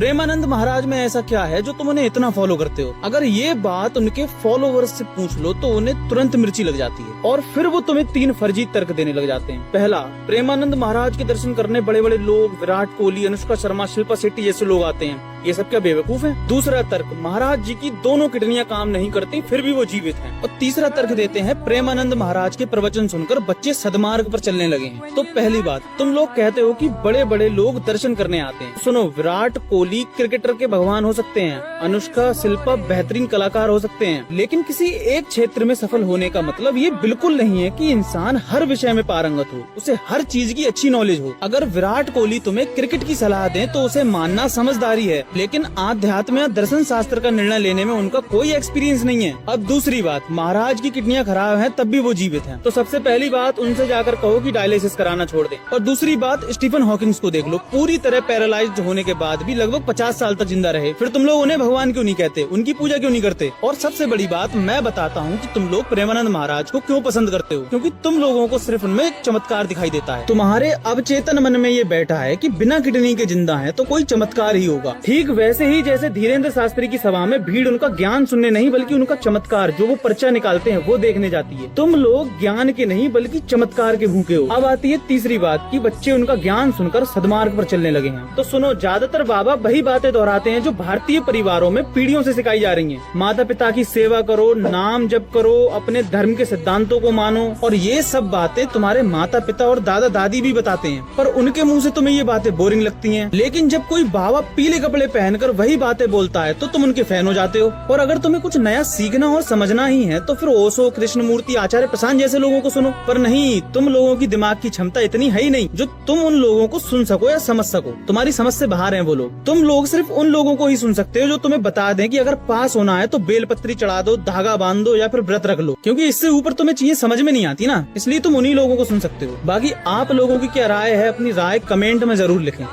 प्रेमानंद महाराज में ऐसा क्या है जो तुम उन्हें इतना फॉलो करते हो? अगर ये बात उनके फॉलोवर्स से पूछ लो तो उन्हें तुरंत मिर्ची लग जाती है और फिर वो तुम्हें 3 फर्जी तर्क देने लग जाते हैं। पहला, प्रेमानंद महाराज के दर्शन करने बड़े बड़े लोग, विराट कोहली, अनुष्का शर्मा, शिल्पा शेट्टी जैसे लोग आते हैं, ये सब क्या बेवकूफ है? दूसरा तर्क, महाराज जी की दोनों किडनियां काम नहीं करती फिर भी वो जीवित हैं। और तीसरा तर्क देते हैं, प्रेमानंद महाराज के प्रवचन सुनकर बच्चे सदमार्ग पर चलने लगे हैं। तो पहली बात, तुम लोग कहते हो कि बड़े बड़े लोग दर्शन करने आते हैं। सुनो, विराट कोहली क्रिकेटर के भगवान हो सकते हैं, अनुष्का, शिल्पा बेहतरीन कलाकार हो सकते हैं, लेकिन किसी एक क्षेत्र में सफल होने का मतलब ये बिल्कुल नहीं है कि इंसान हर विषय में पारंगत हो, उसे हर चीज की अच्छी नॉलेज हो। अगर विराट कोहली तुम्हें क्रिकेट की सलाह दें तो उसे मानना समझदारी है, लेकिन आध्यात्म या दर्शन शास्त्र का निर्णय लेने में उनका कोई एक्सपीरियंस नहीं है। अब दूसरी बात, महाराज की किडनियां खराब हैं तब भी वो जीवित हैं, तो सबसे पहली बात उनसे जाकर कहो कि डायलिसिस कराना छोड़ दें। और दूसरी बात, स्टीफन हॉकिंग्स को देख लो, पूरी तरह पैरालाइज्ड होने के बाद भी लगभग 50 साल तक जिंदा रहे, फिर तुम लोग उन्हें भगवान क्यों नहीं कहते, उनकी पूजा क्यों नहीं करते? और सबसे बड़ी बात, मैं बताता हूँ कि तुम लोग प्रेमानंद महाराज को क्यों पसंद करते हो, क्योंकि तुम लोगों को सिर्फ उनमें एक चमत्कार दिखाई देता है। तुम्हारे अवचेतन मन में ये बैठा है कि बिना किडनी के जिंदा है तो कोई चमत्कार ही होगा। ठीक वैसे ही जैसे धीरेन्द्र शास्त्री की सभा में भीड़ उनका ज्ञान सुनने नहीं बल्कि उनका चमत्कार जो वो पर्चा निकालते हैं वो देखने जाती है। तुम लोग ज्ञान के नहीं बल्कि चमत्कार के भूखे हो। अब आती है तीसरी बात कि बच्चे उनका ज्ञान सुनकर सदमार्ग पर चलने लगे हैं। तो सुनो, ज्यादातर बाबा वही बातें दोहराते हैं जो भारतीय परिवारों में पीढ़ियों से सिखाई जा रही हैं। माता पिता की सेवा करो, नाम जप करो, अपने धर्म के सिद्धांतों को मानो, और ये सब बातें तुम्हारे माता पिता और दादा दादी भी बताते हैं, पर उनके मुंह से तुम्हें ये बातें बोरिंग लगती हैं। लेकिन जब कोई बाबा पीले कपड़े पहनकर वही बातें बोलता है तो तुम उनके फैन हो जाते हो। और अगर तुम्हें कुछ नया सीखना और समझना ही है तो फिर ओशो, कृष्णमूर्ति, आचार्य प्रशांत जैसे लोगों को सुनो। पर नहीं, तुम लोगों की दिमाग की क्षमता इतनी है ही नहीं जो तुम उन लोगों को सुन सको या समझ सको। तुम्हारी समझ से बाहर हैं वो लोग। तुम लोग सिर्फ उन लोगों को ही सुन सकते हो जो तुम्हें बता दें कि अगर पास होना है तो बेलपत्री चढ़ा दो, धागा बांध दो या फिर व्रत रख लो, क्योंकि इससे ऊपर तुम्हें चीजें समझ में नहीं आती ना, इसलिए तुम उन्हीं लोगों को सुन सकते हो। बाकी आप लोगों की क्या राय है, अपनी राय कमेंट में जरूर लिखें।